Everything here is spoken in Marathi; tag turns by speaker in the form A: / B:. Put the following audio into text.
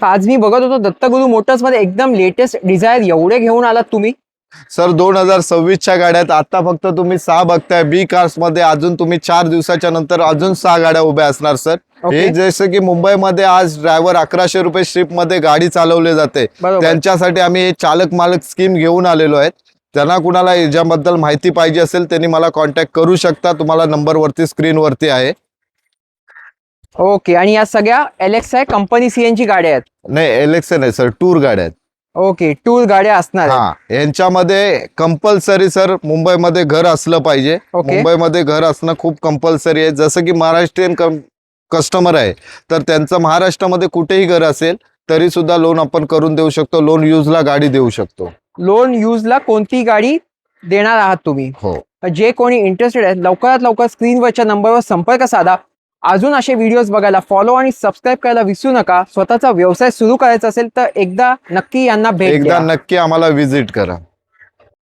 A: आज मी बघत होतो दत्तगुरु मोटर्स मध्ये एकदम लेटेस्ट डिझायर एवढे घेऊन आलात तुम्ही.
B: सर 2026च्या गाड्यात आता फक्त तुम्ही 6 बघताय. बी कार्स मध्ये अजून तुम्ही 4 दिवसाच्या नंतर अजून 6 गाड्या उभ्या असणार सर. हे जसं की मुंबईमध्ये आज ड्रायव्हर 1100 रुपये शिफ्ट मध्ये गाडी चालवली जाते, त्यांच्यासाठी आम्ही चालक मालक स्कीम घेऊन आलेलो आहेत. त्यांना कुणाला याच्याबद्दल माहिती पाहिजे असेल त्यांनी मला कॉन्टॅक्ट करू शकता. तुम्हाला नंबर वरती स्क्रीन वरती आहे.
A: ओके. आणि या सगळ्या LXi कंपनी सीएनजी गाड्या आहेत?
B: नाही, LXi नाही सर, टूर गाड्या आहेत.
A: ओके, टूर गाड्या असणार.
B: हा, यांच्यामध्ये कंपल्सरी सर मुंबईमध्ये घर असलं पाहिजे. मुंबईमध्ये घर असणं खूप कंपल्सरी आहे. जसं की महाराष्ट्रीयन कस्टमर आहे तर त्यांचं महाराष्ट्रामध्ये कुठेही घर असेल तरी सुद्धा लोन आपण करून देऊ शकतो. लोन यूजला गाडी देऊ शकतो.
A: लोन यूजला कोणती गाडी देणार आहात तुम्ही?
B: हो.
A: जे कोणी इंटरेस्टेड आहे लवकरात लवकर स्क्रीनवरच्या नंबरवर संपर्क साधा. अजून असे व्हिडिओज बघायला फॉलो आणि सबस्क्राईब करायला विसरू नका. स्वतःचा व्यवसाय सुरू करायचा असेल तर एकदा नक्की यांना भेट द्या.
B: एकदा नक्की आम्हाला व्हिजिट करा.